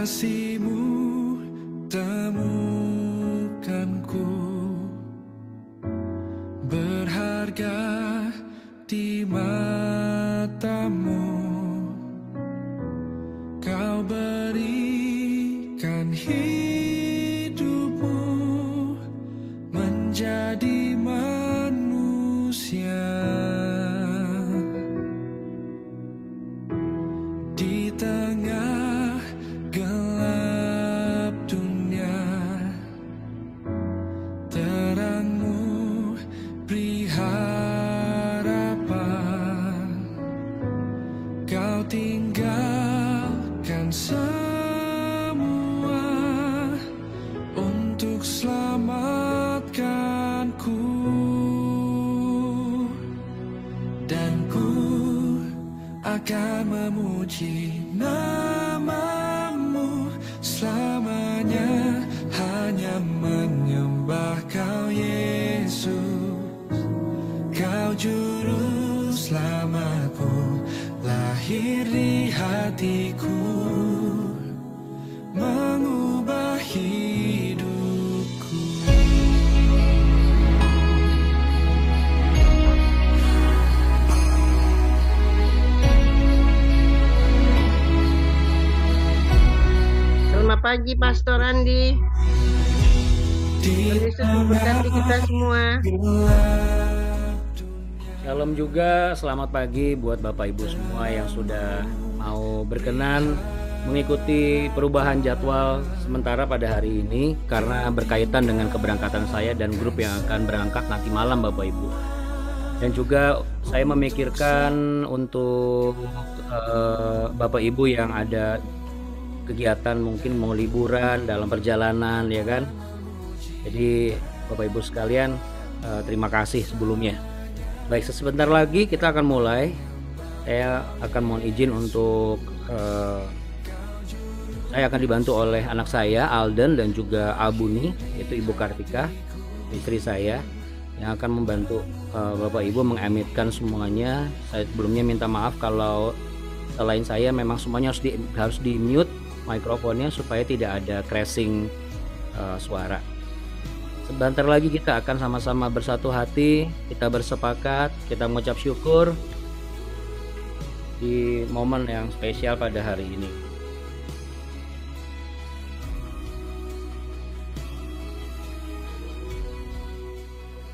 kasih-Mu temukanku, berharga di mata-Mu. Kau berikan hidup-Mu menjadi manusia. Di tengah gelap dunia, terang-Mu beri harapan. Kau tinggalkan semua untuk selamatkanku, dan ku akan memuji nama-Mu selamanya, hanya menyembah Kau Yesus. Kau juru selamatku, lahir di hatiku, mengubah hidupku. Selamat pagi Pastor Andi. Tuhan Yesus memberkati kita semua. Shalom juga, selamat pagi buat Bapak Ibu semua yang sudah mau berkenan mengikuti perubahan jadwal sementara pada hari ini karena berkaitan dengan keberangkatan saya dan grup yang akan berangkat nanti malam Bapak Ibu. Dan juga saya memikirkan untuk Bapak Ibu yang ada kegiatan mungkin mau liburan dalam perjalanan, ya kan. Jadi Bapak Ibu sekalian, terima kasih sebelumnya. Baik, sebentar lagi kita akan mulai. Saya akan mohon izin untuk saya akan dibantu oleh anak saya Alden dan juga Albuni, yaitu Ibu Kartika, istri saya, yang akan membantu Bapak Ibu mengemitkan semuanya. Saya sebelumnya minta maaf kalau selain saya memang semuanya harus di mute mikrofonnya supaya tidak ada crashing suara. Sebentar lagi kita akan sama-sama bersatu hati, kita bersepakat, kita mengucap syukur di momen yang spesial pada hari ini.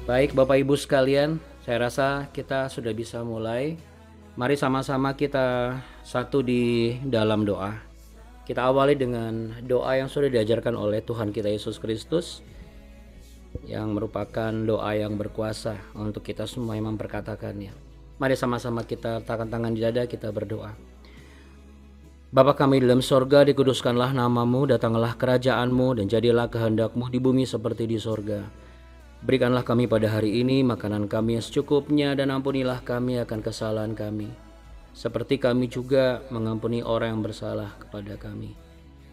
Baik Bapak Ibu sekalian, saya rasa kita sudah bisa mulai. Mari sama-sama kita satu di dalam doa. Kita awali dengan doa yang sudah diajarkan oleh Tuhan kita Yesus Kristus, yang merupakan doa yang berkuasa untuk kita semua yang memperkatakannya. Mari sama-sama kita letakkan tangan di dada, kita berdoa. Bapa kami dalam sorga, dikuduskanlah nama-Mu, datanglah kerajaan-Mu, dan jadilah kehendak-Mu di bumi seperti di sorga. Berikanlah kami pada hari ini makanan kami yang secukupnya, dan ampunilah kami akan kesalahan kami, seperti kami juga mengampuni orang yang bersalah kepada kami.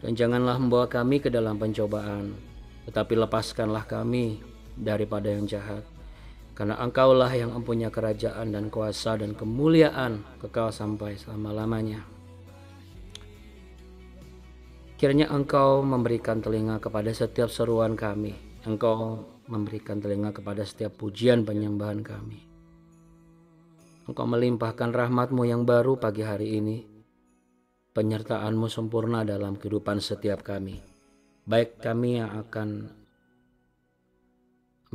Dan janganlah membawa kami ke dalam pencobaan, tetapi lepaskanlah kami daripada yang jahat. Karena Engkaulah yang mempunyai kerajaan dan kuasa dan kemuliaan kekal sampai selama-lamanya. Kiranya Engkau memberikan telinga kepada setiap seruan kami. Engkau memberikan telinga kepada setiap pujian penyembahan kami. Engkau melimpahkan rahmat-Mu yang baru pagi hari ini. Penyertaan-Mu sempurna dalam kehidupan setiap kami. Baik kami yang akan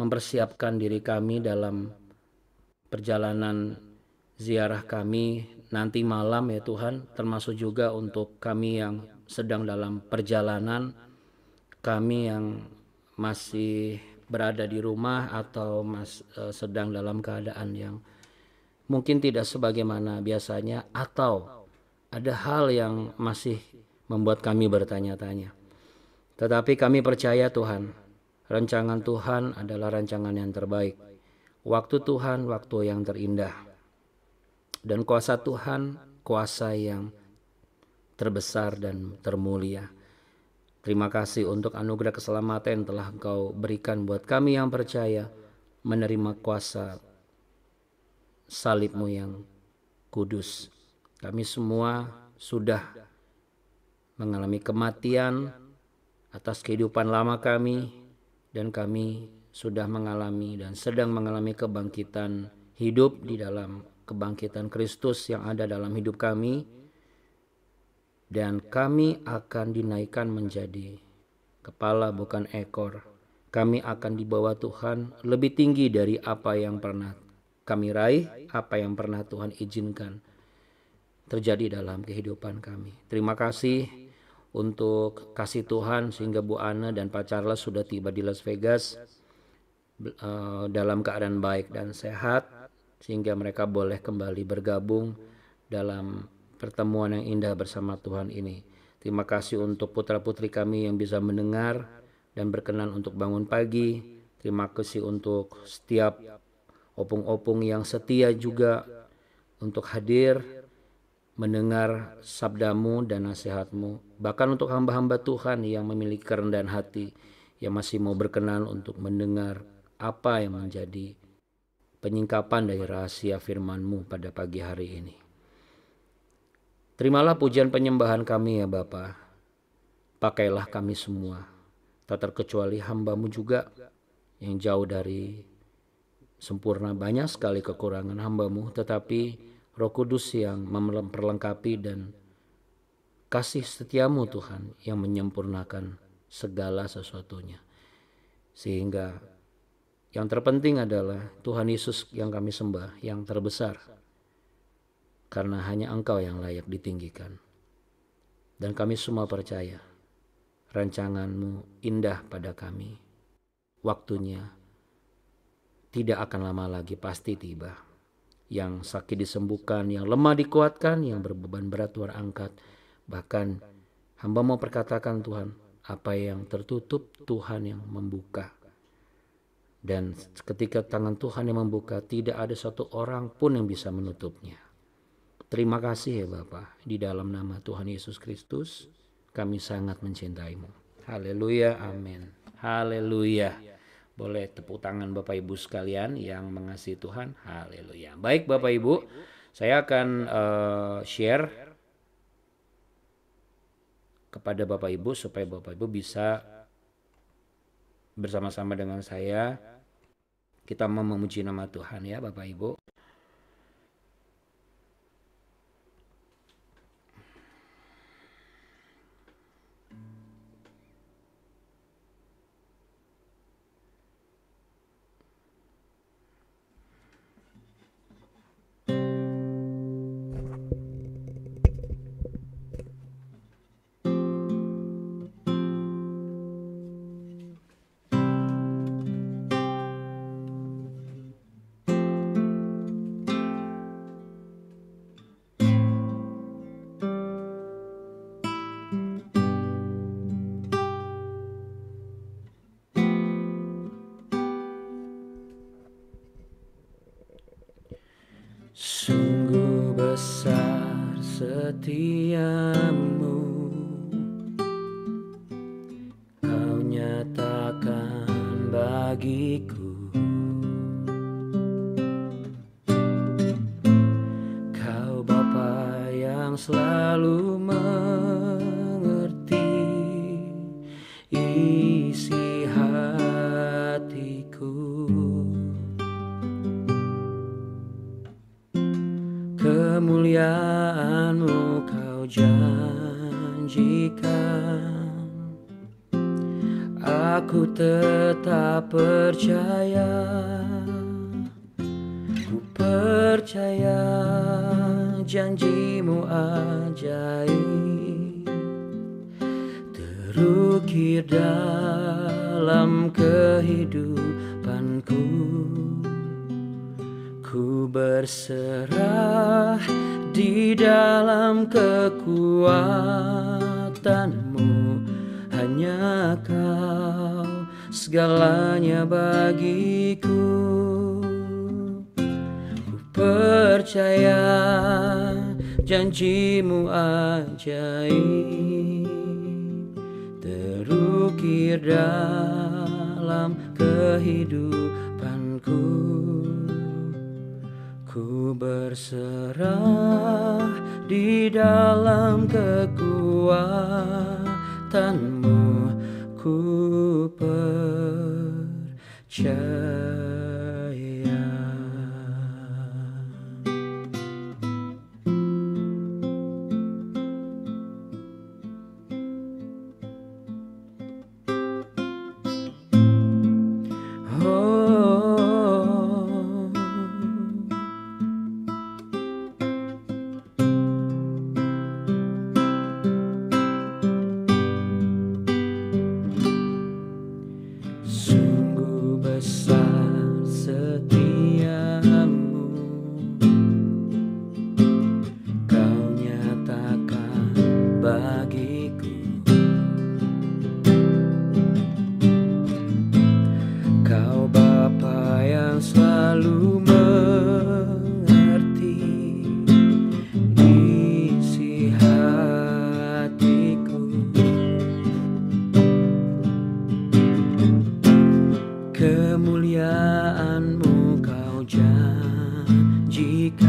mempersiapkan diri kami dalam perjalanan ziarah kami nanti malam ya Tuhan, termasuk juga untuk kami yang sedang dalam perjalanan, kami yang masih berada di rumah atau sedang dalam keadaan yang mungkin tidak sebagaimana biasanya, atau ada hal yang masih membuat kami bertanya-tanya. Tetapi kami percaya Tuhan, rancangan Tuhan adalah rancangan yang terbaik. Waktu Tuhan, waktu yang terindah. Dan kuasa Tuhan, kuasa yang terbesar dan termulia. Terima kasih untuk anugerah keselamatan yang telah Engkau berikan buat kami yang percaya menerima kuasa salib-Mu yang kudus. Kami semua sudah mengalami kematian atas kehidupan lama kami, dan kami sudah mengalami dan sedang mengalami kebangkitan hidup di dalam kebangkitan Kristus yang ada dalam hidup kami, dan kami akan dinaikkan menjadi kepala bukan ekor. Kami akan dibawa Tuhan lebih tinggi dari apa yang pernah kami raih, apa yang pernah Tuhan izinkan terjadi dalam kehidupan kami. Terima kasih untuk kasih Tuhan sehingga Bu Ana dan Pak Charles sudah tiba di Las Vegas dalam keadaan baik dan sehat, sehingga mereka boleh kembali bergabung dalam pertemuan yang indah bersama Tuhan ini. Terima kasih untuk putra-putri kami yang bisa mendengar dan berkenan untuk bangun pagi. Terima kasih untuk setiap opung-opung yang setia juga untuk hadir mendengar sabdamu dan nasihatmu. Bahkan untuk hamba-hamba Tuhan yang memiliki kerendahan hati, yang masih mau berkenan untuk mendengar apa yang menjadi penyingkapan dari rahasia firman-Mu pada pagi hari ini. Terimalah pujian penyembahan kami ya Bapa. Pakailah kami semua, tak terkecuali hamba-Mu juga yang jauh dari sempurna. Banyak sekali kekurangan hamba-Mu, tetapi Roh Kudus yang memperlengkapi dan kasih setiamu Tuhan yang menyempurnakan segala sesuatunya. Sehingga yang terpenting adalah Tuhan Yesus yang kami sembah, yang terbesar. Karena hanya Engkau yang layak ditinggikan. Dan kami semua percaya rancangan-Mu indah pada kami. Waktunya tidak akan lama lagi pasti tiba. Yang sakit disembuhkan, yang lemah dikuatkan, yang berbeban berat Tuhan angkat. Bahkan hamba mau perkatakan Tuhan, apa yang tertutup Tuhan yang membuka. Dan ketika tangan Tuhan yang membuka, tidak ada satu orang pun yang bisa menutupnya. Terima kasih ya Bapa, di dalam nama Tuhan Yesus Kristus kami sangat mencintai-Mu. Haleluya, amin. Haleluya. Boleh tepuk tangan Bapak Ibu sekalian yang mengasihi Tuhan. Haleluya. Baik Bapak Ibu, saya akan share kepada Bapak Ibu supaya Bapak Ibu bisa bersama-sama dengan saya. Kita mau memuji nama Tuhan ya Bapak Ibu. Sungguh besar setiamu, Kau nyatakan bagiku. Kau Bapa yang selalu mengerti isi hatiku. Kemuliaan-Mu Kau janjikan, aku tetap percaya. Ku percaya janji-Mu ajaib, terukir dalam kehidupanku. Ku berserah di dalam kekuatan-Mu, hanya Kau segalanya bagiku. Ku percaya janji-Mu ajaib, terukir dalam kehidupanku. Ku berserah di dalam kekuatan-Mu, kekuatanmu ku percaya. Sungguh besar setiamu, kau nyatakan bagiku. Kau Bapa yang selalu mengerti isi hatiku. Kemuliaan-Mu kau janjikan,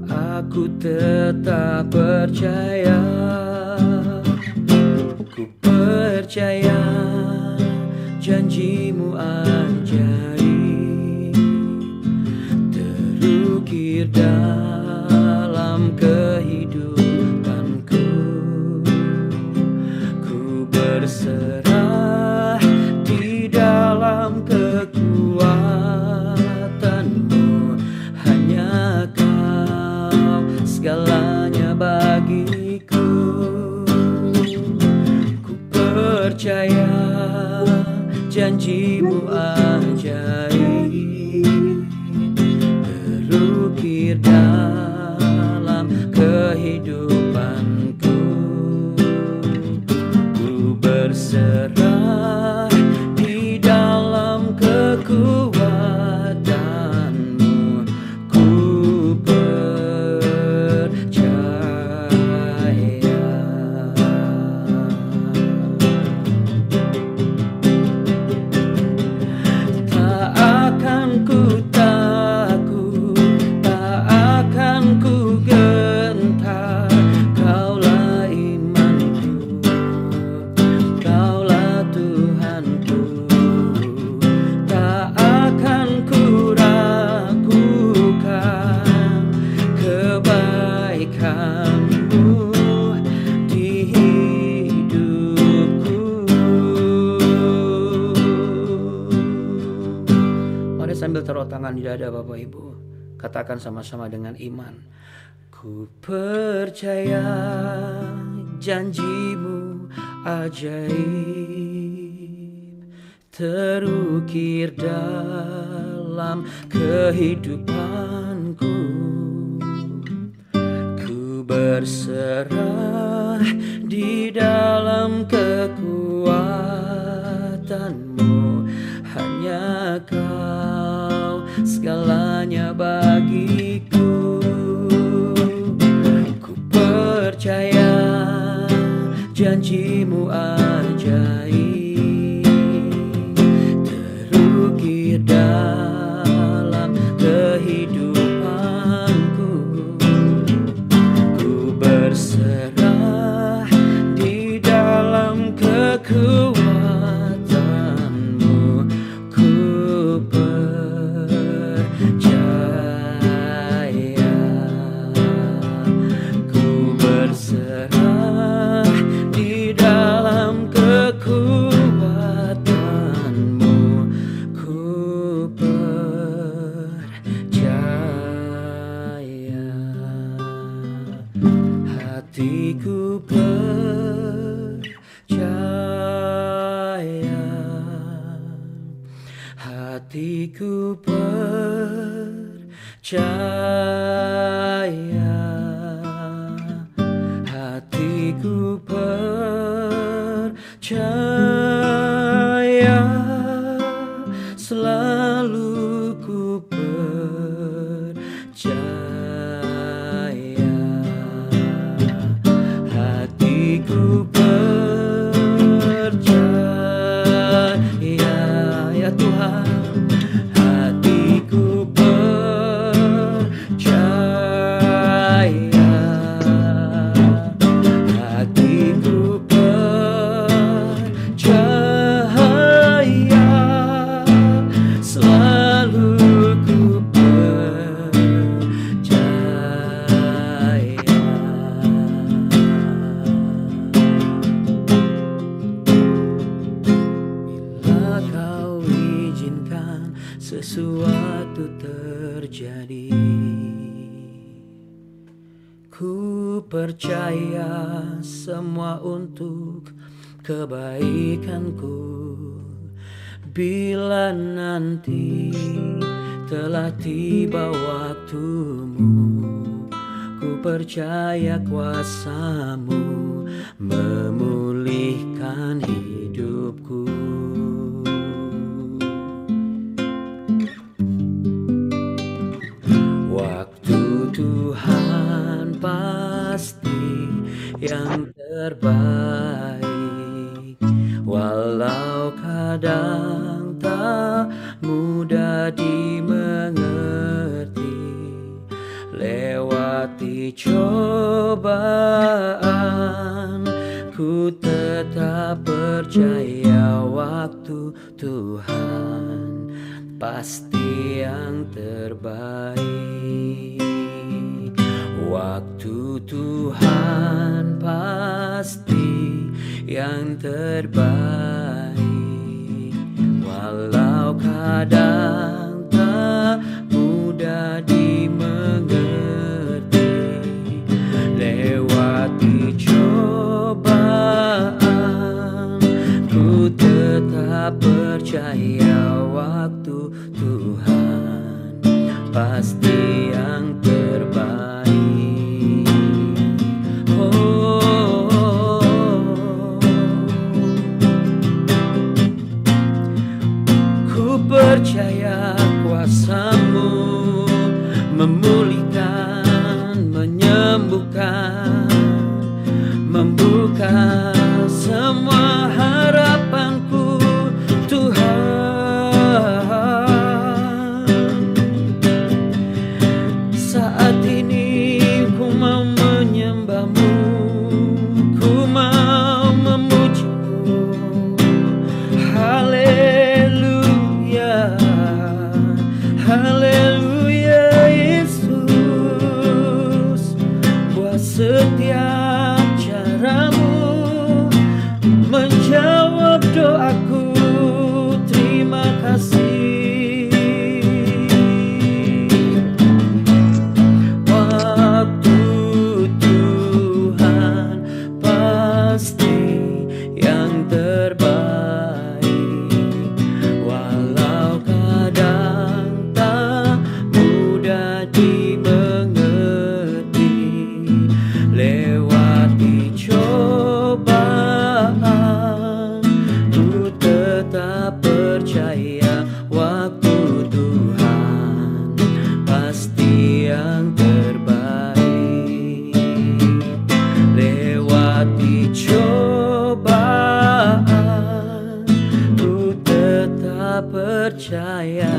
aku tetap percaya. Ku percaya janji-Mu ajaib, terukir dalam kehidupanku. Ku berserah di dalam kekuatan-Mu, hanya Kau segalanya bagiku. Ku percaya janji-Mu ajaib, terukir dalam kehidupanku. Ku berserah di dalam kekuatan-Mu, ku percaya. Tak akan ku takut, tak akan ku gentar. Kaulah imanku, Kaulah Tuhanku. Tak akan ku ragukan kebaikan-Mu di hidupku. Mari sambil taruh tangan di dada Bapak Ibu, katakan sama-sama dengan iman. Ku percaya janji-Mu ajaib, terukir dalam kehidupanku. Ku berserah di dalam kekuatan-Mu, hanya Kau segalanya bagiku. Ku percaya janji-Mu ajaib, terukir dalam kehidupanku. Ku berserah di dalam kekuatan-Mu, ku percaya. Ku berserah di dalam kekuatan-Mu, ku percaya. Hatiku percaya, hatiku percaya, hatiku percaya, selalu ku percaya. Hatiku percaya, ya Tuhan. Hatiku percaya, terjadi. Ku percaya semua untuk kebaikanku. Bila nanti telah tiba waktumu, ku percaya kuasa-Mu memulihkan hidupku. Waktu Tuhan pasti yang terbaik, walau kadang tak mudah dimengerti. Lewati cobaan, ku tetap percaya waktu Tuhan pasti yang terbaik. Waktu Tuhan pasti yang terbaik, walau kadang tak mudah dimengerti. Lewati cobaan, ku tetap percaya waktu Tuhan pasti yang terbaik. Ku percaya kuasa-Mu memulihkan, menyembuhkan, membuka semua harapanku, Tuhan. Saat ini ku mau menyembah-Mu, ku mau memuji-Mu. Haleluya, haleluya Yesus. Buat setiap cara-Mu menjawab doaku, terima kasih. Waktu Tuhan pasti yang terbaik, walau kadang tak mudah dimengerti. Lewati cobaan, ku tetap percaya waktu Tuhan pasti yang terbaik. Lewati cobaan, ku tetap percaya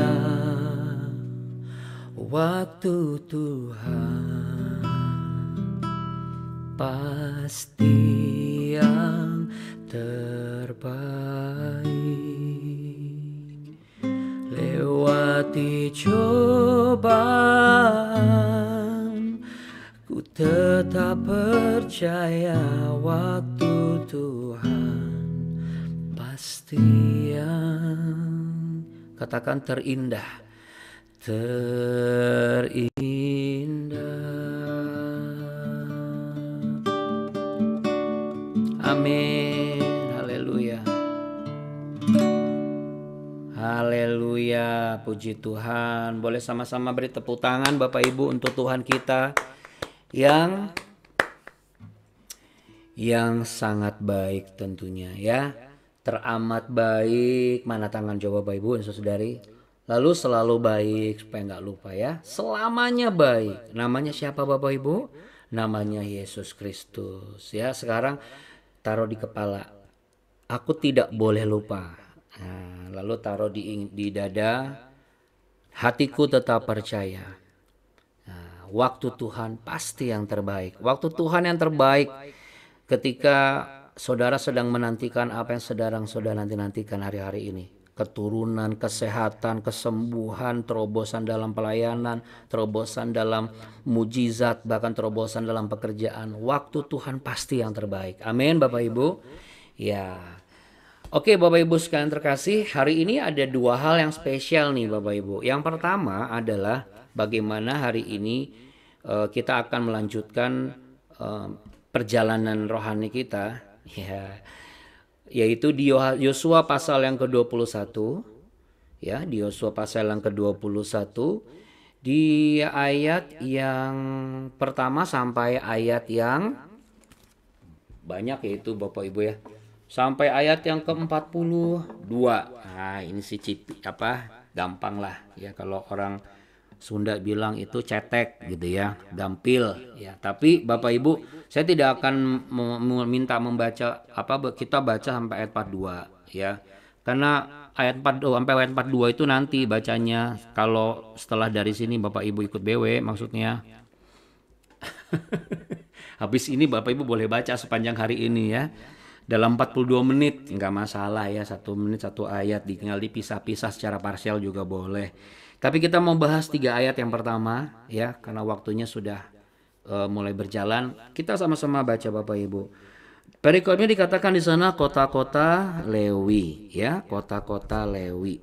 waktu Tuhan pasti yang terbaik. Lewati cobaan, ku tetap percaya waktu Tuhan pasti yang, katakan, terindah. Amin. Haleluya. Haleluya. Puji Tuhan. Boleh sama-sama beri tepuk tangan Bapak Ibu untuk Tuhan kita yang sangat baik tentunya ya. Teramat baik. Mana tangan jawab Bapak Ibu dan saudari? Lalu selalu baik, supaya nggak lupa ya. Selamanya baik. Namanya siapa Bapak Ibu? Namanya Yesus Kristus ya. Sekarang taruh di kepala. Aku tidak boleh lupa. Nah, lalu taruh di dada. Hatiku tetap percaya. Nah, waktu Tuhan pasti yang terbaik. Waktu Tuhan yang terbaik ketika saudara sedang menantikan apa yang saudara nantikan hari-hari ini. Keturunan, kesehatan, kesembuhan, terobosan dalam pelayanan, terobosan dalam mujizat, bahkan terobosan dalam pekerjaan. Waktu Tuhan pasti yang terbaik. Amin Bapak Ibu. Ya. Oke Bapak Ibu sekalian terkasih, hari ini ada dua hal yang spesial nih Bapak Ibu. Yang pertama adalah bagaimana hari ini kita akan melanjutkan perjalanan rohani kita, ya, yaitu di Yosua pasal yang ke-21, ya, di Yosua pasal yang ke-21 di ayat yang pertama sampai ayat yang banyak, yaitu Bapak Ibu ya, sampai ayat yang ke-42. Nah, ini sih gampang lah ya, kalau orang Sunda bilang itu cetek gitu ya, gampil ya. Tapi Bapak Ibu, saya tidak akan meminta membaca kita baca sampai ayat 42 ya. Karena ayat 42 sampai ayat 42 itu nanti bacanya, kalau setelah dari sini Bapak Ibu ikut BW maksudnya. Habis ini Bapak Ibu boleh baca sepanjang hari ini ya. Dalam 42 menit nggak masalah ya, 1 menit 1 ayat, tinggal dipisah-pisah secara parsial juga boleh. Tapi kita mau bahas 3 ayat yang pertama ya, karena waktunya sudah mulai berjalan. Kita sama-sama baca Bapak Ibu. Perikopnya dikatakan di sana kota-kota Lewi ya, kota-kota Lewi.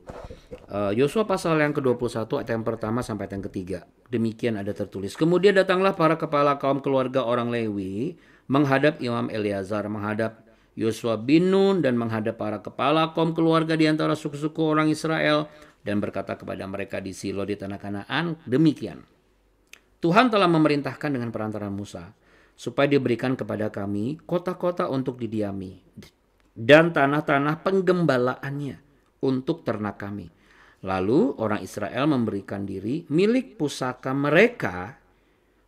Yosua pasal yang ke-21 ayat yang pertama sampai ayat yang ketiga. Demikian ada tertulis. Kemudian datanglah para kepala kaum keluarga orang Lewi menghadap Imam Eleazar, menghadap Yosua bin Nun, dan menghadap para kepala kaum keluarga di antara suku-suku orang Israel, dan berkata kepada mereka di Silo di tanah Kanaan, demikian, Tuhan telah memerintahkan dengan perantara Musa, supaya diberikan kepada kami kota-kota untuk didiami, dan tanah-tanah penggembalaannya untuk ternak kami. Lalu orang Israel memberikan diri milik pusaka mereka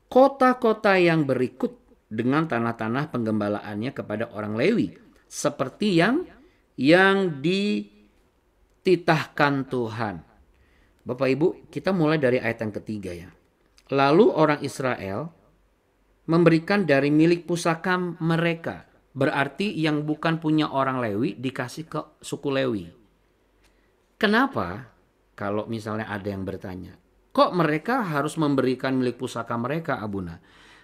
kota-kota yang berikut dengan tanah-tanah penggembalaannya kepada orang Lewi, seperti yang dititahkan Tuhan. Bapak Ibu, kita mulai dari ayat yang ketiga ya. Lalu orang Israel memberikan dari milik pusaka mereka. Berarti yang bukan punya orang Lewi dikasih ke suku Lewi. Kenapa? Kalau misalnya ada yang bertanya, kok mereka harus memberikan milik pusaka mereka, Abuna?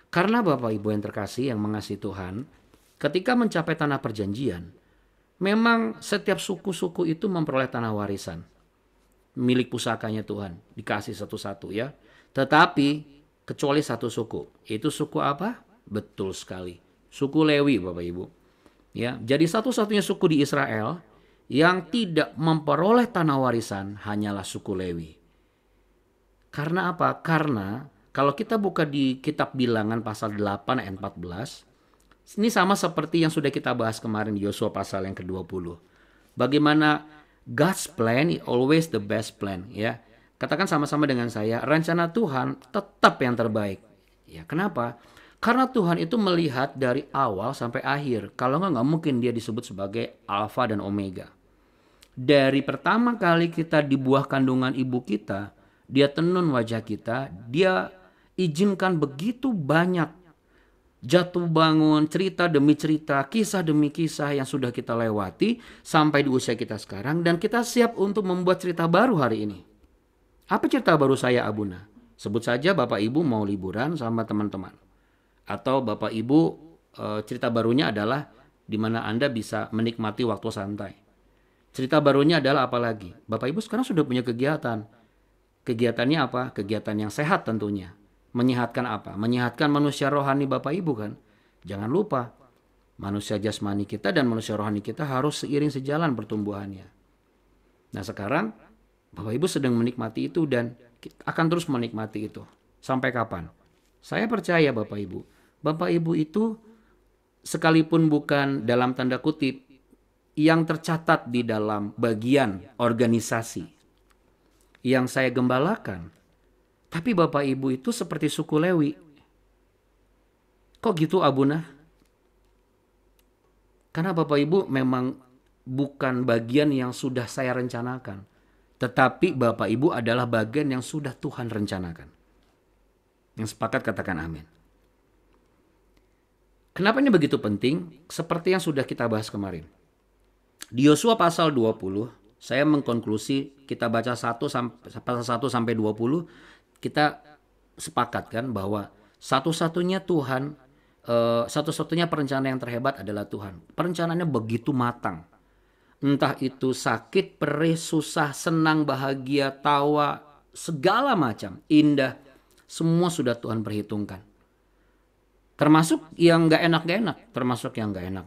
Karena Bapak Ibu yang terkasih, yang mengasihi Tuhan, ketika mencapai tanah perjanjian, memang setiap suku-suku itu memperoleh tanah warisan. Milik pusakanya Tuhan, dikasih satu-satu ya. Tetapi kecuali satu suku. Itu suku apa? Betul sekali. Suku Lewi Bapak Ibu. Ya, jadi satu-satunya suku di Israel yang tidak memperoleh tanah warisan hanyalah suku Lewi. Karena apa? Karena kalau kita buka di kitab Bilangan pasal 8 ayat 14, ini sama seperti yang sudah kita bahas kemarin di Yosua pasal yang ke-20. Bagaimana God's plan is always the best plan ya. Katakan sama-sama dengan saya, rencana Tuhan tetap yang terbaik. Ya, kenapa? Karena Tuhan itu melihat dari awal sampai akhir. Kalau nggak mungkin dia disebut sebagai Alfa dan Omega. Dari pertama kali kita di buah kandungan ibu kita, dia tenun wajah kita, dia izinkan begitu banyak jatuh bangun, cerita demi cerita, kisah demi kisah yang sudah kita lewati sampai di usia kita sekarang, dan kita siap untuk membuat cerita baru hari ini. Apa cerita baru saya, Abuna? Sebut saja Bapak Ibu mau liburan sama teman-teman. Atau Bapak Ibu cerita barunya adalah di mana Anda bisa menikmati waktu santai. Cerita barunya adalah apa lagi? Bapak Ibu sekarang sudah punya kegiatan. Kegiatannya apa? Kegiatan yang sehat tentunya. Menyehatkan apa? Menyehatkan manusia rohani Bapak Ibu kan? Jangan lupa, manusia jasmani kita dan manusia rohani kita harus seiring sejalan pertumbuhannya. Nah sekarang Bapak Ibu sedang menikmati itu dan akan terus menikmati itu. Sampai kapan? Saya percaya Bapak Ibu itu sekalipun bukan dalam tanda kutip yang tercatat di dalam bagian organisasi yang saya gembalakan, tapi Bapak Ibu itu seperti suku Lewi. Kok gitu Abuna? Karena Bapak Ibu memang bukan bagian yang sudah saya rencanakan. Tetapi Bapak Ibu adalah bagian yang sudah Tuhan rencanakan. Yang sepakat katakan amin. Kenapa ini begitu penting? Seperti yang sudah kita bahas kemarin. Di Yosua pasal 20, saya mengkonklusi kita baca 1 sampai 20, kita sepakatkan bahwa satu-satunya perencana yang terhebat adalah Tuhan. Perencanaannya begitu matang. Entah itu sakit, perih, susah, senang, bahagia, tawa, segala macam, indah, semua sudah Tuhan perhitungkan. Termasuk yang gak enak, termasuk yang gak enak.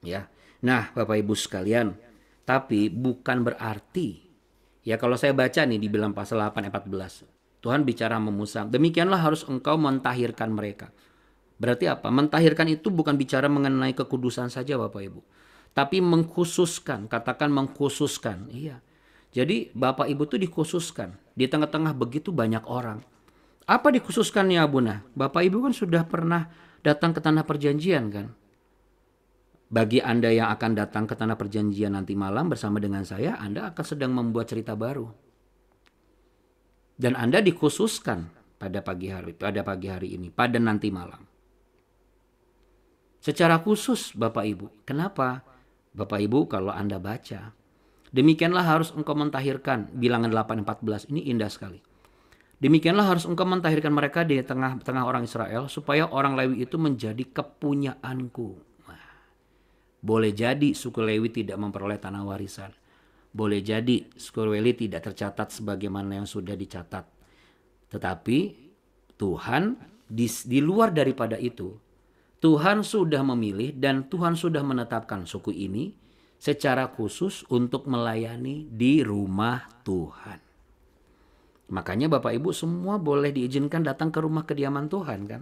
Ya. Nah, Bapak Ibu sekalian, tapi bukan berarti, ya kalau saya baca nih di Bilangan pasal 8 ayat 14, Tuhan bicara sama Musa, demikianlah harus engkau mentahirkan mereka. Berarti apa? Mentahirkan itu bukan bicara mengenai kekudusan saja Bapak Ibu, tapi mengkhususkan, katakan mengkhususkan. Iya. Jadi Bapak Ibu tuh dikhususkan. Di tengah-tengah begitu banyak orang. Apa dikhususkannya Abuna? Bapak Ibu kan sudah pernah datang ke tanah perjanjian kan? Bagi Anda yang akan datang ke tanah perjanjian nanti malam bersama dengan saya, Anda akan sedang membuat cerita baru. Dan Anda dikhususkan pada pagi hari ini, pada nanti malam. Secara khusus Bapak Ibu. Kenapa? Bapak Ibu kalau Anda baca, demikianlah harus engkau mentahirkan, Bilangan 8:14, ini indah sekali. Demikianlah harus engkau mentahirkan mereka di tengah-tengah orang Israel, supaya orang Lewi itu menjadi kepunyaanku. Boleh jadi suku Lewi tidak memperoleh tanah warisan. Boleh jadi suku Lewi tidak tercatat sebagaimana yang sudah dicatat. Tetapi Tuhan di luar daripada itu, Tuhan sudah memilih dan Tuhan sudah menetapkan suku ini secara khusus untuk melayani di rumah Tuhan. Makanya Bapak Ibu semua boleh diizinkan datang ke rumah kediaman Tuhan kan.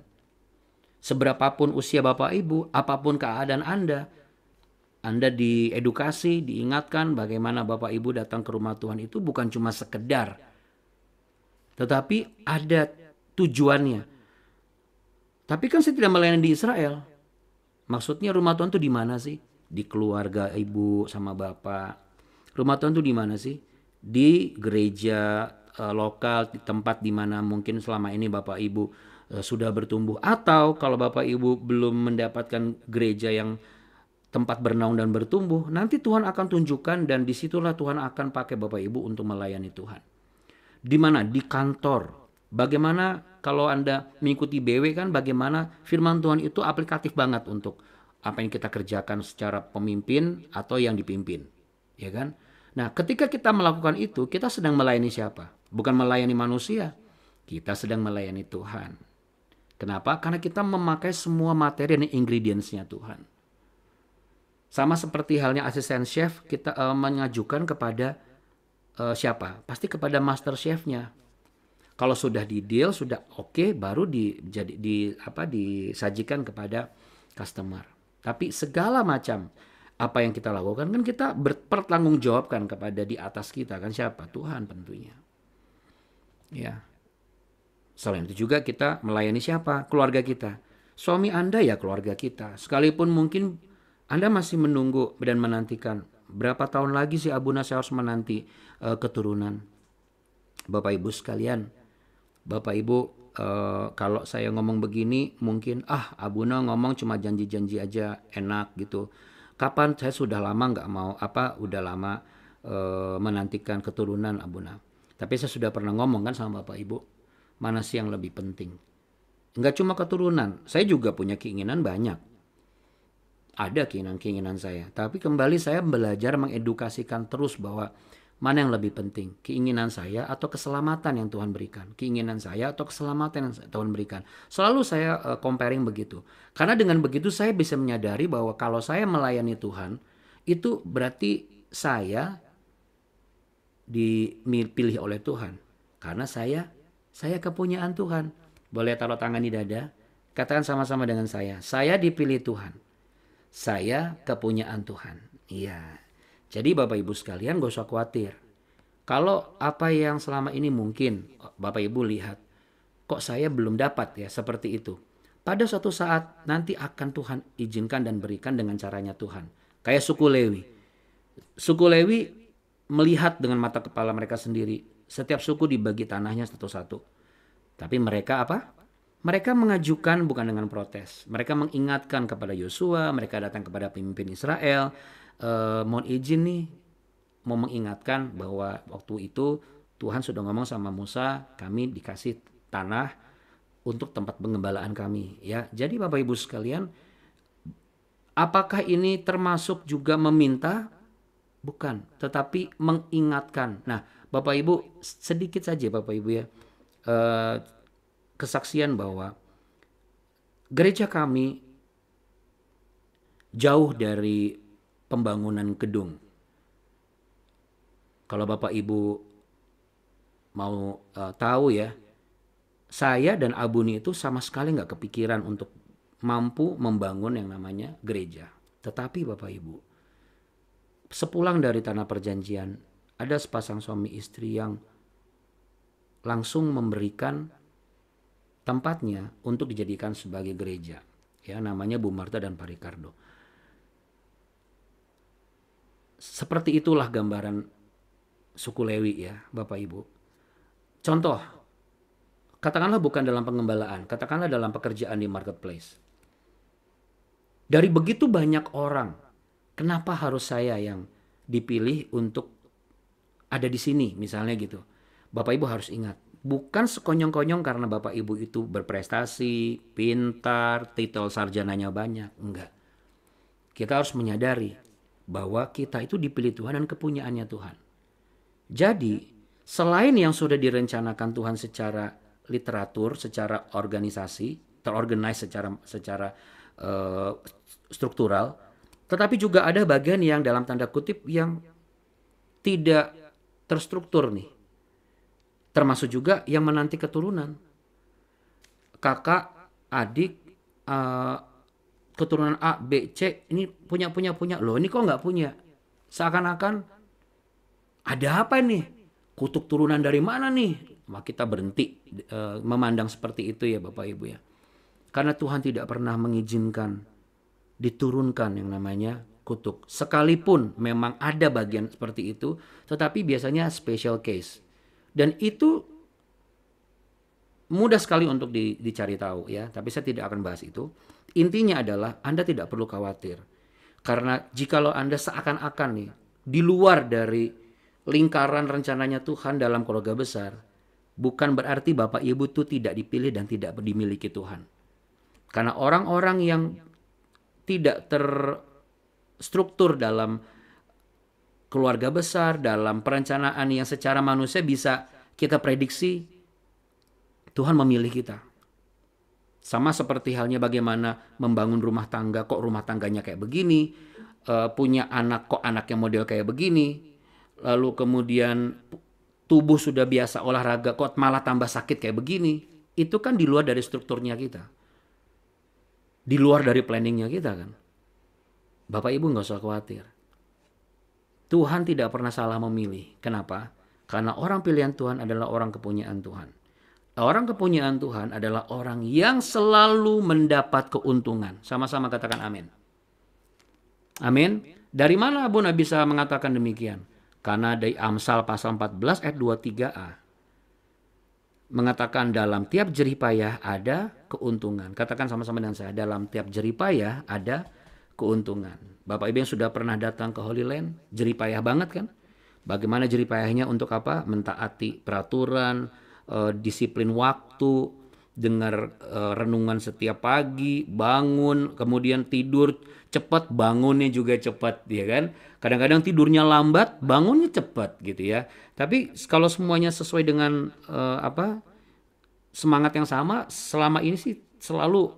Seberapapun usia Bapak Ibu, apapun keadaan Anda diedukasi, diingatkan bagaimana Bapak Ibu datang ke rumah Tuhan itu bukan cuma sekedar, tetapi ada tujuannya. Tapi kan saya tidak melayani di Israel. Maksudnya rumah Tuhan itu di mana sih? Di keluarga ibu sama bapak. Rumah Tuhan itu di mana sih? Di gereja lokal, di tempat di mana mungkin selama ini Bapak Ibu sudah bertumbuh. Atau kalau Bapak Ibu belum mendapatkan gereja yang tempat bernaung dan bertumbuh, nanti Tuhan akan tunjukkan dan disitulah Tuhan akan pakai Bapak Ibu untuk melayani Tuhan. Di mana? Di kantor. Bagaimana kalau Anda mengikuti BW kan, bagaimana firman Tuhan itu aplikatif banget untuk apa yang kita kerjakan secara pemimpin atau yang dipimpin. Ya kan? Nah, ketika kita melakukan itu, kita sedang melayani siapa? Bukan melayani manusia. Kita sedang melayani Tuhan. Kenapa? Karena kita memakai semua materi dan ingredients-nya Tuhan. Sama seperti halnya asisten chef, kita mengajukan kepada siapa? Pasti kepada master chef-nya. Kalau sudah di deal, sudah oke, baru disajikan kepada customer. Tapi segala macam apa yang kita lakukan kan kita bertanggungjawabkan kepada di atas kita kan siapa? Tuhan tentunya. Ya. Selain itu juga kita melayani siapa? Keluarga kita. Suami Anda ya keluarga kita. Sekalipun mungkin Anda masih menunggu dan menantikan berapa tahun lagi sih Abuna saya harus menanti keturunan. Bapak Ibu sekalian, Bapak Ibu kalau saya ngomong begini mungkin Abuna ngomong cuma janji-janji aja enak gitu. Kapan saya sudah lama nggak mau udah lama menantikan keturunan Abuna. Tapi saya sudah pernah ngomong kan sama Bapak Ibu, mana sih yang lebih penting? Nggak cuma keturunan, saya juga punya keinginan banyak. Ada keinginan saya, tapi kembali saya belajar mengedukasikan terus bahwa mana yang lebih penting, keinginan saya atau keselamatan yang Tuhan berikan, keinginan saya atau keselamatan yang Tuhan berikan. Selalu saya comparing begitu, karena dengan begitu saya bisa menyadari bahwa kalau saya melayani Tuhan, itu berarti saya dipilih oleh Tuhan, karena saya kepunyaan Tuhan. Boleh taruh tangan di dada, katakan sama-sama dengan saya dipilih Tuhan. Saya kepunyaan Tuhan. Iya. Jadi Bapak Ibu sekalian gak usah khawatir. Kalau apa yang selama ini mungkin Bapak Ibu lihat, kok saya belum dapat ya seperti itu. Pada suatu saat nanti akan Tuhan izinkan dan berikan dengan caranya Tuhan. Kayak suku Lewi. Suku Lewi melihat dengan mata kepala mereka sendiri. Setiap suku dibagi tanahnya satu-satu. Tapi mereka apa? Mereka mengajukan bukan dengan protes. Mereka mengingatkan kepada Yosua, mereka datang kepada pemimpin Israel. Mohon izin nih, mau mengingatkan bahwa waktu itu Tuhan sudah ngomong sama Musa, kami dikasih tanah untuk tempat pengembalaan kami. Ya, jadi Bapak Ibu sekalian, apakah ini termasuk juga meminta? Bukan, tetapi mengingatkan. Nah, Bapak Ibu, sedikit saja Bapak Ibu ya, kesaksian bahwa gereja kami jauh dari pembangunan gedung. Kalau Bapak Ibu mau tahu ya, saya dan Abuni itu sama sekali nggak kepikiran untuk mampu membangun yang namanya gereja. Tetapi Bapak Ibu, sepulang dari tanah perjanjian, ada sepasang suami istri yang langsung memberikan tempatnya untuk dijadikan sebagai gereja. Ya, namanya Bu Marta dan Pak Ricardo. Seperti itulah gambaran suku Lewi ya, Bapak Ibu. Contoh, katakanlah bukan dalam pengembalaan, katakanlah dalam pekerjaan di marketplace. Dari begitu banyak orang, kenapa harus saya yang dipilih untuk ada di sini misalnya gitu. Bapak Ibu harus ingat, bukan sekonyong-konyong karena Bapak Ibu itu berprestasi, pintar, titel sarjananya banyak, enggak. Kita harus menyadari bahwa kita itu dipilih Tuhan dan kepunyaannya Tuhan. Jadi, selain yang sudah direncanakan Tuhan secara literatur, secara organisasi, terorganize secara struktural, tetapi juga ada bagian yang dalam tanda kutip yang tidak terstruktur nih. Termasuk juga yang menanti keturunan. Kakak, adik, keturunan A, B, C, ini punya. Loh ini kok nggak punya? Seakan-akan ada apa nih? Kutuk turunan dari mana nih? Maka kita berhenti memandang seperti itu ya Bapak Ibu ya. Karena Tuhan tidak pernah mengizinkan diturunkan yang namanya kutuk. Sekalipun memang ada bagian seperti itu, tetapi biasanya special case. Dan itu mudah sekali untuk dicari tahu ya, tapi saya tidak akan bahas itu. Intinya adalah Anda tidak perlu khawatir. Karena jikalau Anda seakan-akan nih di luar dari lingkaran rencananya Tuhan dalam keluarga besar, bukan berarti Bapak Ibu itu tidak dipilih dan tidak dimiliki Tuhan. Karena orang-orang yang tidak terstruktur dalam keluarga besar, dalam perencanaan yang secara manusia bisa kita prediksi, Tuhan memilih kita. Sama seperti halnya bagaimana membangun rumah tangga, kok rumah tangganya kayak begini, punya anak, kok anaknya model kayak begini, lalu kemudian tubuh sudah biasa olahraga, kok malah tambah sakit kayak begini. Itu kan di luar dari strukturnya kita. Di luar dari planningnya kita kan. Bapak Ibu nggak usah khawatir. Tuhan tidak pernah salah memilih. Kenapa? Karena orang pilihan Tuhan adalah orang kepunyaan Tuhan. Orang kepunyaan Tuhan adalah orang yang selalu mendapat keuntungan. Sama-sama katakan amin. Amin. Dari mana Abuna bisa mengatakan demikian? Karena dari Amsal pasal 14 ayat 23a. Mengatakan dalam tiap jerih payah ada keuntungan. Katakan sama-sama dengan saya, dalam tiap jerih payah ada keuntungan. Bapak Ibu yang sudah pernah datang ke Holy Land, jerih payah banget kan? Bagaimana jerih payahnya untuk apa? Mentaati peraturan, disiplin waktu, dengar renungan setiap pagi, bangun, kemudian tidur cepat, bangunnya juga cepat, ya kan? Kadang-kadang tidurnya lambat, bangunnya cepat gitu ya. Tapi kalau semuanya sesuai dengan semangat yang sama, selama ini sih selalu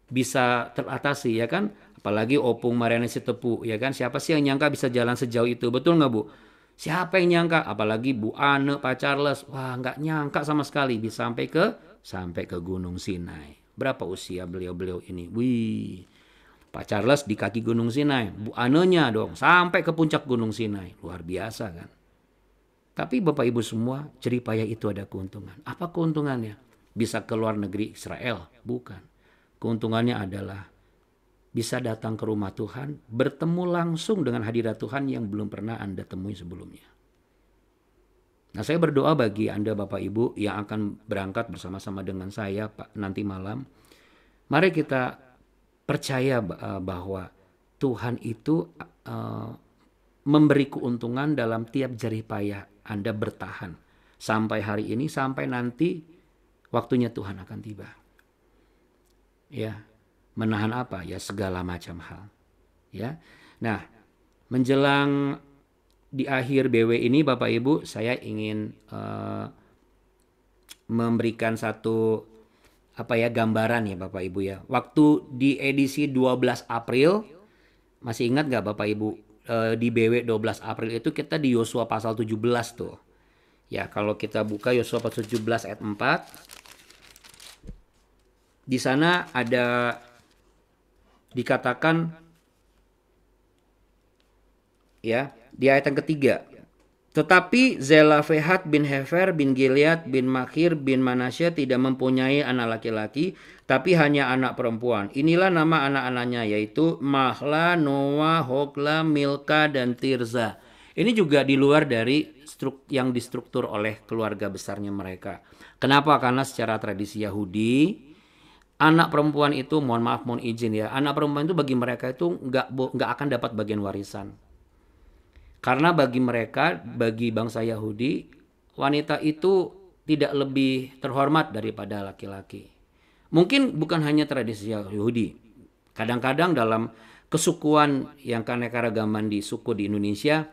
bisa teratasi ya kan. Apalagi Opung Mariana Sitepu ya kan. Siapa sih yang nyangka bisa jalan sejauh itu, betul nggak Bu? Siapa yang nyangka? Apalagi Bu Ane, Pak Charles, wah nggak nyangka sama sekali bisa sampai ke Gunung Sinai. Berapa usia beliau-beliau ini? Wih, Pak Charles di kaki Gunung Sinai, Bu Anenya dong sampai ke puncak Gunung Sinai, luar biasa kan? Tapi Bapak Ibu semua, jerih payah itu ada keuntungan. Apa keuntungannya? Bisa ke luar negeri Israel? Bukan. Keuntungannya adalah bisa datang ke rumah Tuhan, bertemu langsung dengan hadirat Tuhan yang belum pernah Anda temui sebelumnya. Nah, saya berdoa bagi Anda Bapak Ibu yang akan berangkat bersama-sama dengan saya nanti malam. Mari kita percaya bahwa Tuhan itu memberi keuntungan dalam tiap jerih payah Anda bertahan. Sampai hari ini, sampai nanti waktunya Tuhan akan tiba. Ya. Menahan apa? Ya segala macam hal. Ya. Nah, menjelang di akhir BW ini Bapak Ibu, saya ingin memberikan satu gambaran ya Bapak Ibu ya. Waktu di edisi 12 April, masih ingat nggak Bapak Ibu, di BW 12 April itu kita di Yosua pasal 17 tuh. Ya, kalau kita buka Yosua pasal 17 ayat 4, di sana ada dikatakan ya, di ayat yang ketiga. Tetapi Zelafehat bin Hefer bin Gilead bin Makhir bin Manasya tidak mempunyai anak laki-laki, tapi hanya anak perempuan. Inilah nama anak-anaknya, yaitu Mahla, Noah, Hogla, Milka, dan Tirza. Ini juga di luar dari yang distruktur oleh keluarga besarnya mereka. Kenapa? Karena secara tradisi Yahudi, anak perempuan itu, mohon izin ya, anak perempuan itu bagi mereka itu nggak akan dapat bagian warisan. Karena bagi mereka, bagi bangsa Yahudi, wanita itu tidak lebih terhormat daripada laki-laki. Mungkin bukan hanya tradisi Yahudi. Kadang-kadang dalam kesukuan yang keanekaragaman di suku di Indonesia,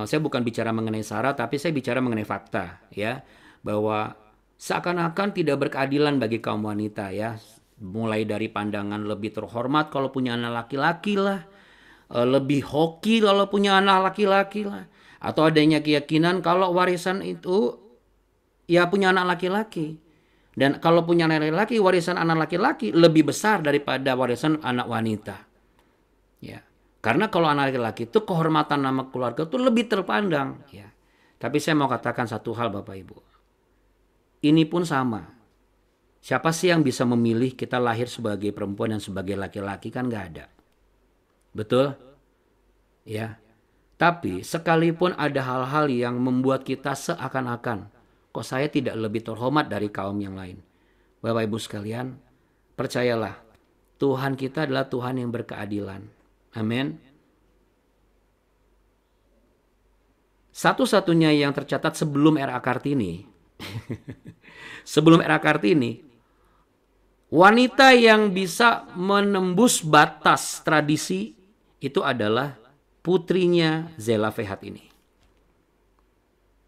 saya bukan bicara mengenai sara, tapi saya bicara mengenai fakta, ya, bahwa seakan-akan tidak berkeadilan bagi kaum wanita, ya, mulai dari pandangan lebih terhormat kalau punya anak laki-laki lah. Lebih hoki kalau punya anak laki-laki lah. Atau adanya keyakinan kalau warisan itu ya punya anak laki-laki. Dan kalau punya anak laki-laki, warisan anak laki-laki lebih besar daripada warisan anak wanita. Ya. Karena kalau anak laki-laki itu kehormatan nama keluarga itu lebih terpandang. Ya. Tapi saya mau katakan satu hal Bapak Ibu. Ini pun sama. Siapa sih yang bisa memilih kita lahir sebagai perempuan dan sebagai laki-laki? Kan nggak ada. Betul? Ya. Tapi sekalipun ada hal-hal yang membuat kita seakan-akan, kok saya tidak lebih terhormat dari kaum yang lain. Bapak Ibu sekalian, percayalah, Tuhan kita adalah Tuhan yang berkeadilan. Amin. Satu-satunya yang tercatat sebelum era Kartini, sebelum era Kartini, wanita yang bisa menembus batas tradisi itu adalah putrinya Zelafehat ini.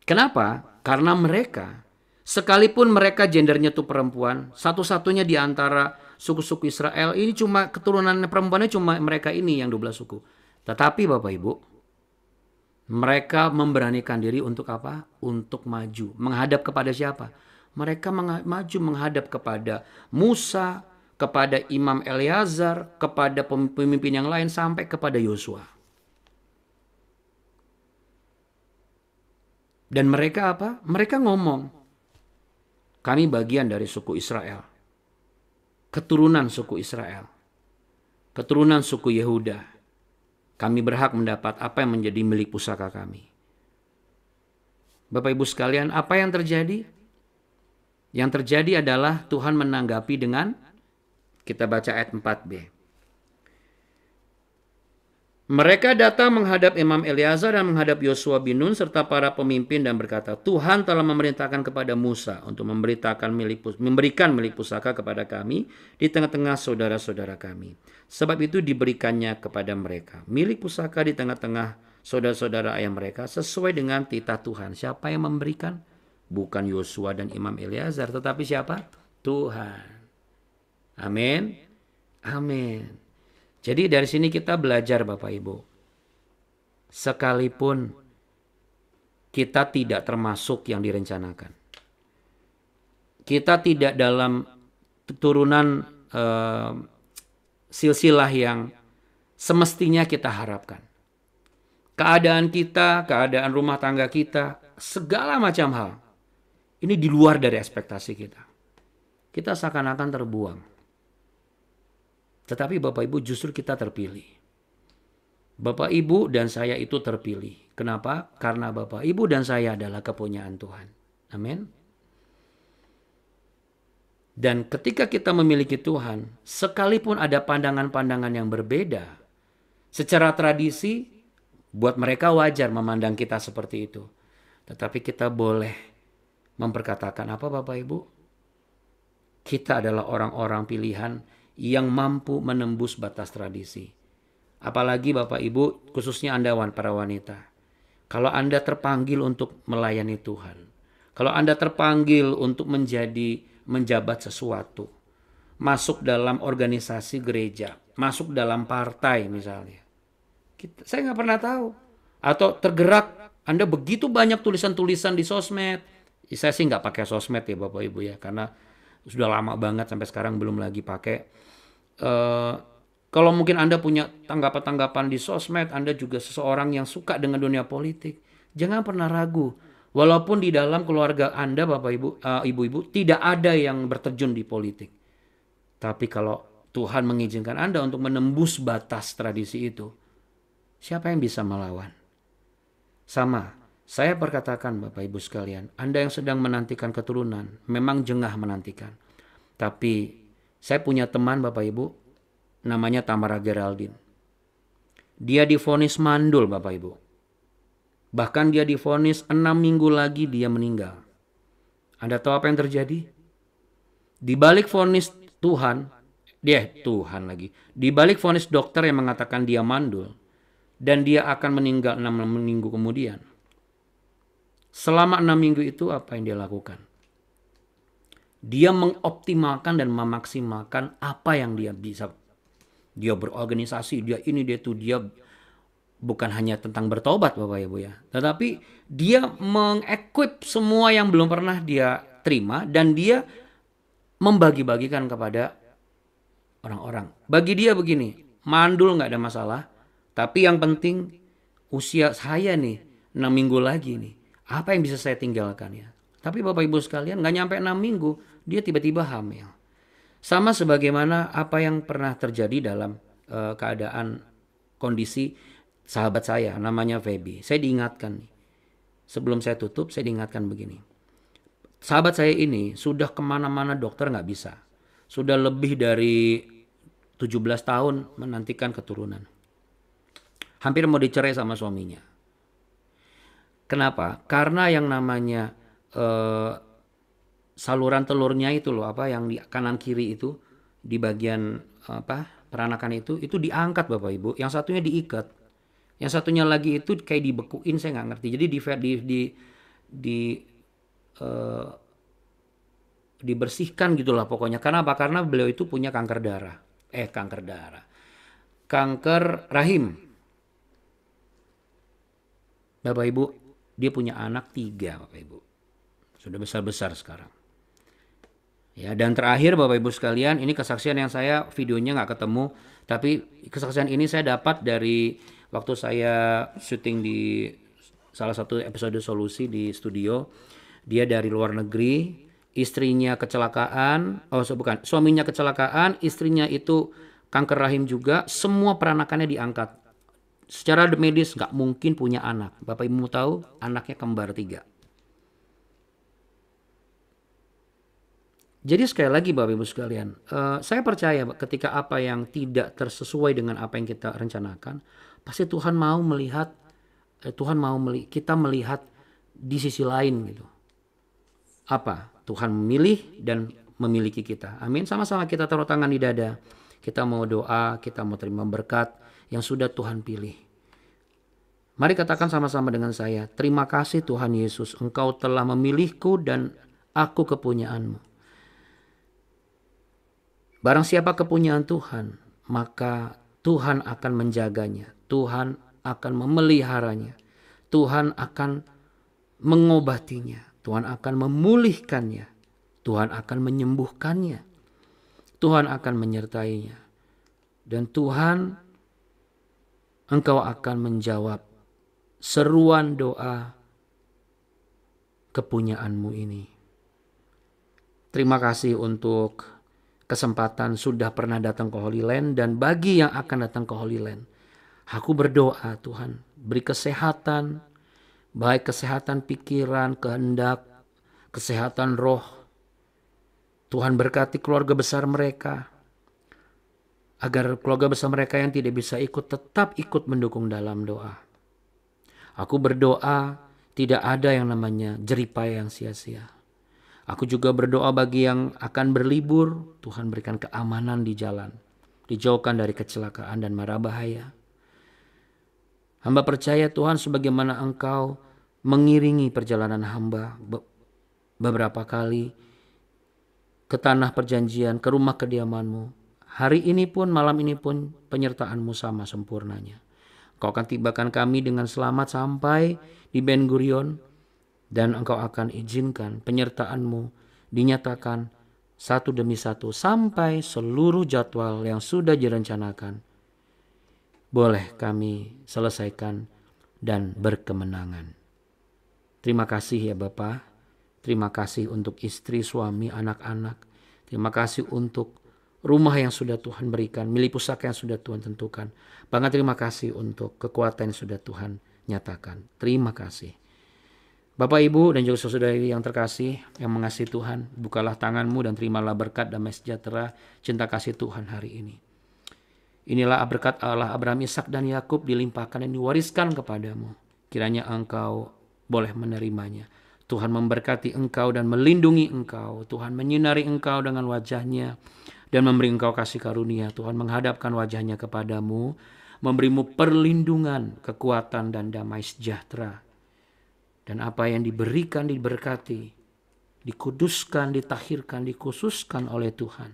Kenapa? Karena mereka, sekalipun mereka gendernya itu perempuan, satu-satunya di antara suku-suku Israel, ini cuma keturunan perempuannya cuma mereka ini yang 12 suku. Tetapi Bapak Ibu, mereka memberanikan diri untuk apa? Untuk maju. Menghadap kepada siapa? Mereka maju menghadap kepada Musa, kepada Imam Eleazar, kepada pemimpin yang lain, sampai kepada Yosua. Dan mereka apa? Mereka ngomong, kami bagian dari suku Israel, keturunan suku Israel, keturunan suku Yehuda. Kami berhak mendapat apa yang menjadi milik pusaka kami. Bapak Ibu sekalian, apa yang terjadi? Yang terjadi adalah Tuhan menanggapi dengan, kita baca ayat 4b. Mereka datang menghadap Imam Eleazar dan menghadap Yosua bin Nun serta para pemimpin dan berkata, Tuhan telah memerintahkan kepada Musa untuk memberikan milik pusaka kepada kami di tengah-tengah saudara-saudara kami. Sebab itu diberikannya kepada mereka milik pusaka di tengah-tengah saudara-saudara ayah mereka sesuai dengan titah Tuhan. Siapa yang memberikan? Bukan Yosua dan Imam Eleazar, tetapi siapa? Tuhan. Amin. Amin. Jadi dari sini kita belajar Bapak Ibu. Sekalipun kita tidak termasuk yang direncanakan. Kita tidak dalam turunan silsilah yang semestinya kita harapkan. Keadaan kita, keadaan rumah tangga kita, segala macam hal. Ini di luar dari ekspektasi kita. Kita seakan-akan terbuang. Tetapi Bapak Ibu justru kita terpilih. Bapak Ibu dan saya itu terpilih. Kenapa? Karena Bapak Ibu dan saya adalah kepunyaan Tuhan. Amin. Dan ketika kita memiliki Tuhan, sekalipun ada pandangan-pandangan yang berbeda, secara tradisi, buat mereka wajar memandang kita seperti itu. Tetapi kita boleh memperkatakan apa Bapak Ibu? Kita adalah orang-orang pilihan yang mampu menembus batas tradisi. Apalagi Bapak Ibu, khususnya Anda para wanita. Kalau Anda terpanggil untuk melayani Tuhan, kalau Anda terpanggil untuk menjabat sesuatu, masuk dalam organisasi gereja, masuk dalam partai misalnya, saya nggak pernah tahu. Atau tergerak, Anda begitu banyak tulisan-tulisan di sosmed. Saya sih nggak pakai sosmed ya Bapak Ibu ya, karena sudah lama banget sampai sekarang belum lagi pakai. Kalau mungkin Anda punya tanggapan-tanggapan di sosmed, Anda juga seseorang yang suka dengan dunia politik, jangan pernah ragu. Walaupun di dalam keluarga Anda, Bapak Ibu, Ibu-ibu, tidak ada yang berterjun di politik. Tapi kalau Tuhan mengizinkan Anda untuk menembus batas tradisi itu, siapa yang bisa melawan? Sama, saya berkatakan Bapak Ibu sekalian, Anda yang sedang menantikan keturunan, memang jengah menantikan. Tapi saya punya teman Bapak Ibu, namanya Tamara Geraldine. Dia divonis mandul Bapak Ibu. Bahkan dia divonis 6 minggu lagi dia meninggal. Anda tahu apa yang terjadi? Di balik vonis Tuhan lagi. Di balik vonis dokter yang mengatakan dia mandul dan dia akan meninggal 6 minggu kemudian. Selama 6 minggu itu apa yang dia lakukan? Dia mengoptimalkan dan memaksimalkan apa yang dia bisa. Dia berorganisasi, dia ini, dia itu, dia bukan hanya tentang bertobat Bapak Ibu ya. Tetapi dia mengequip semua yang belum pernah dia terima dan dia membagi-bagikan kepada orang-orang. Bagi dia begini, mandul nggak ada masalah. Tapi yang penting usia saya nih 6 minggu lagi nih. Apa yang bisa saya tinggalkan ya? Tapi Bapak Ibu sekalian nggak nyampe 6 minggu dia tiba-tiba hamil. Sama sebagaimana apa yang pernah terjadi dalam keadaan kondisi sahabat saya namanya Feby. Saya diingatkan nih. Sebelum saya tutup saya diingatkan begini. Sahabat saya ini sudah kemana-mana dokter nggak bisa. Sudah lebih dari 17 tahun menantikan keturunan. Hampir mau dicerai sama suaminya. Kenapa? Karena yang namanya saluran telurnya itu loh, apa yang di kanan kiri itu di bagian peranakan itu diangkat Bapak Ibu. Yang satunya diikat. Yang satunya lagi itu kayak dibekuin, saya nggak ngerti. Jadi dibersihkan gitulah pokoknya. Karena apa? Karena beliau itu punya kanker darah. Kanker rahim. Bapak Ibu, dia punya anak 3 Bapak Ibu. Sudah besar-besar sekarang. Ya, dan terakhir Bapak Ibu sekalian, ini kesaksian yang saya videonya nggak ketemu, tapi kesaksian ini saya dapat dari waktu saya syuting di salah satu episode Solusi di studio. Dia dari luar negeri, istrinya kecelakaan, suaminya kecelakaan, istrinya itu kanker rahim juga, semua peranakannya diangkat. Secara medis nggak mungkin punya anak. Bapak Ibu mau tahu, anaknya kembar 3. Jadi sekali lagi Bapak Ibu sekalian, saya percaya ketika apa yang tidak tersesuai dengan apa yang kita rencanakan, pasti Tuhan mau melihat, kita melihat di sisi lain gitu. Apa? Tuhan memilih dan memiliki kita. Amin. Sama-sama kita taruh tangan di dada. Kita mau doa, kita mau terima berkat yang sudah Tuhan pilih. Mari katakan sama-sama dengan saya, terima kasih Tuhan Yesus, Engkau telah memilihku dan aku kepunyaanmu. Barang siapa kepunyaan Tuhan, maka Tuhan akan menjaganya. Tuhan akan memeliharanya. Tuhan akan mengobatinya. Tuhan akan memulihkannya. Tuhan akan menyembuhkannya. Tuhan akan menyertainya. Dan Tuhan, Engkau akan menjawab seruan doa kepunyaanmu ini. Terima kasih untuk kesempatan sudah pernah datang ke Holy Land, dan bagi yang akan datang ke Holy Land, aku berdoa Tuhan beri kesehatan, baik kesehatan pikiran, kehendak, kesehatan roh. Tuhan berkati keluarga besar mereka, agar keluarga besar mereka yang tidak bisa ikut tetap ikut mendukung dalam doa. Aku berdoa tidak ada yang namanya jeripaya yang sia-sia. Aku juga berdoa bagi yang akan berlibur, Tuhan berikan keamanan di jalan, dijauhkan dari kecelakaan dan mara bahaya. Hamba percaya Tuhan sebagaimana Engkau mengiringi perjalanan hamba beberapa kali ke tanah perjanjian, ke rumah kediaman-Mu. Hari ini pun, malam ini pun penyertaan-Mu sama sempurnanya. Engkau akan tibakan kami dengan selamat sampai di Ben Gurion, dan Engkau akan izinkan penyertaan-Mu dinyatakan satu demi satu sampai seluruh jadwal yang sudah direncanakan boleh kami selesaikan dan berkemenangan. Terima kasih ya Bapa. Terima kasih untuk istri, suami, anak-anak. Terima kasih untuk rumah yang sudah Tuhan berikan, milik pusaka yang sudah Tuhan tentukan. Banget terima kasih untuk kekuatan yang sudah Tuhan nyatakan. Terima kasih. Bapak, Ibu, dan juga saudari yang terkasih, yang mengasihi Tuhan, bukalah tanganmu dan terimalah berkat damai sejahtera, cinta kasih Tuhan hari ini. Inilah berkat Allah Abraham, Ishak dan Yakub dilimpahkan dan diwariskan kepadamu. Kiranya engkau boleh menerimanya. Tuhan memberkati engkau dan melindungi engkau. Tuhan menyinari engkau dengan wajahnya dan memberi engkau kasih karunia. Tuhan menghadapkan wajahnya kepadamu, memberimu perlindungan, kekuatan dan damai sejahtera. Dan apa yang diberikan, diberkati, dikuduskan, ditahirkan, dikhususkan oleh Tuhan,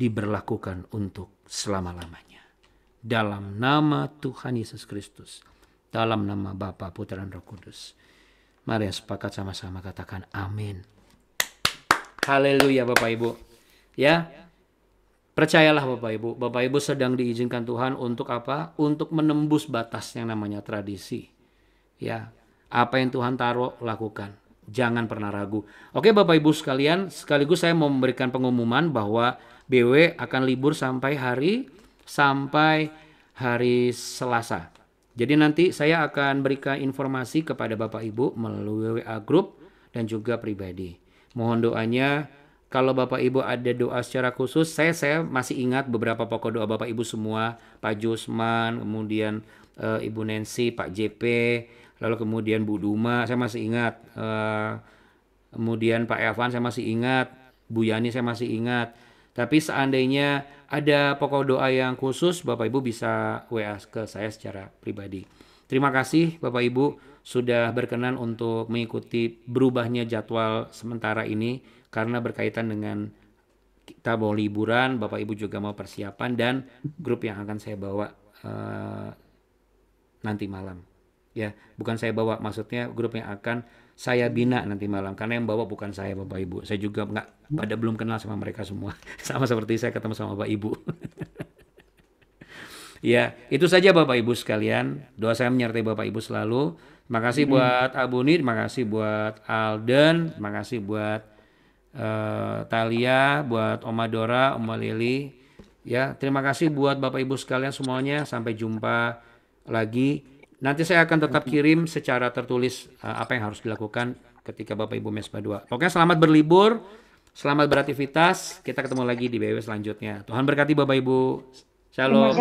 diberlakukan untuk selama-lamanya. Dalam nama Tuhan Yesus Kristus. Dalam nama Bapa, Putra, dan Roh Kudus. Mari sepakat sama-sama katakan amin. Haleluya Bapak Ibu. Ya, percayalah Bapak Ibu. Bapak Ibu sedang diizinkan Tuhan untuk apa? Untuk menembus batas yang namanya tradisi. Ya, apa yang Tuhan taruh lakukan. Jangan pernah ragu. Oke Bapak Ibu sekalian, sekaligus saya mau memberikan pengumuman bahwa BW akan libur sampai hari Selasa. Jadi nanti saya akan berikan informasi kepada Bapak Ibu melalui WA Group dan juga pribadi. Mohon doanya, kalau Bapak Ibu ada doa secara khusus, saya masih ingat beberapa pokok doa Bapak Ibu semua, Pak Jusman, kemudian Ibu Nancy, Pak JP, lalu kemudian Bu Duma, saya masih ingat, kemudian Pak Evan saya masih ingat, Bu Yani saya masih ingat. Tapi seandainya ada pokok doa yang khusus, Bapak Ibu bisa WA ke saya secara pribadi. Terima kasih Bapak Ibu sudah berkenan untuk mengikuti berubahnya jadwal sementara ini, karena berkaitan dengan kita mau liburan, Bapak Ibu juga mau persiapan, dan grup yang akan saya bawa nanti malam. Ya, bukan saya bawa, maksudnya grup yang akan saya bina nanti malam, karena yang bawa bukan saya Bapak Ibu. Saya juga belum kenal sama mereka semua. Sama seperti saya ketemu sama Bapak Ibu. Ya, itu saja Bapak Ibu sekalian. Doa saya menyertai Bapak Ibu selalu. Terima kasih buat Abuni, terima kasih buat Alden, terima kasih buat Talia, buat Oma Dora, Oma Lili. Ya, terima kasih buat Bapak Ibu sekalian semuanya. Sampai jumpa lagi. Nanti saya akan tetap kirim secara tertulis apa yang harus dilakukan ketika Bapak Ibu Mesbah 2. Pokoknya selamat berlibur, selamat beraktivitas. Kita ketemu lagi di BW selanjutnya. Tuhan berkati Bapak Ibu. Shalom.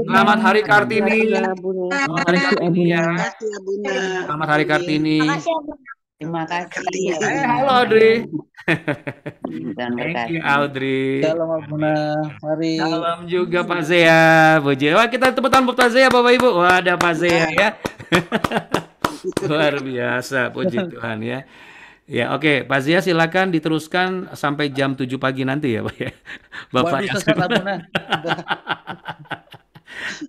Selamat Hari Kartini. Selamat Hari Kartini ya. Selamat Hari Kartini. Terima kasih. Halo Audrey. Dan Thank you Audrey. Shalom Abuna, mari. Salam juga Pak Zea. Puji. Wah, kita tepuk tangan buat Pak Zea Bapak Ibu. Wah, ada Pak Zea ya. Luar biasa, puji Tuhan ya. Ya, oke, Pak Zia silakan diteruskan sampai jam 7 pagi nanti ya, Pak ya. Bapak. Waduh, sesat Abuna.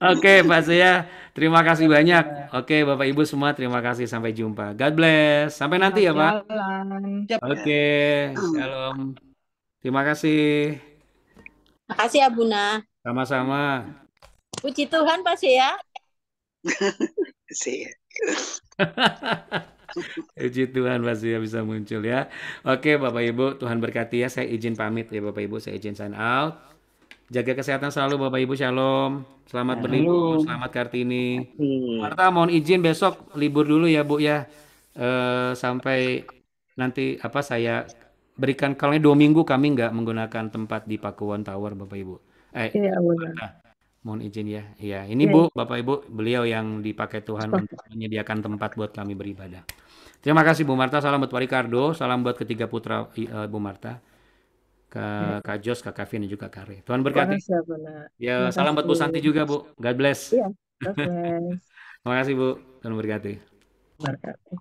Oke, Pak Zia, terima kasih banyak. Oke, Bapak Ibu semua, terima kasih. Sampai jumpa. God bless. Sampai nanti ya, Pak. Oke, shalom. Terima kasih. Makasih ya Buna. Sama-sama. Puji Tuhan Pak ya. Puji Tuhan pasti bisa muncul ya. Oke Bapak Ibu, Tuhan berkati ya. Saya izin pamit ya Bapak Ibu, saya izin sign out. Jaga kesehatan selalu Bapak Ibu, shalom. Selamat berlibur, selamat Kartini. Marta mohon izin besok libur dulu ya Bu ya. Sampai nanti saya berikan, kalau 2 minggu kami nggak menggunakan tempat di Pakuwon Tower Bapak Ibu. Marta, mohon izin ya. Iya, ini Bu, Bapak Ibu, beliau yang dipakai Tuhan untuk menyediakan tempat buat kami beribadah. Terima kasih Bu Marta, salam buat Pak Ricardo, salam buat ketiga putra Bu Marta. Kak Jos, Kak Kevin, dan juga Kak Ri. Tuhan berkati. Makasih ya, Bunda. Ya, salam buat Bu Santi Makasih. juga, Bu. God bless. Iya, God bless. Terima kasih, Bu. Tuhan berkati. Berkati.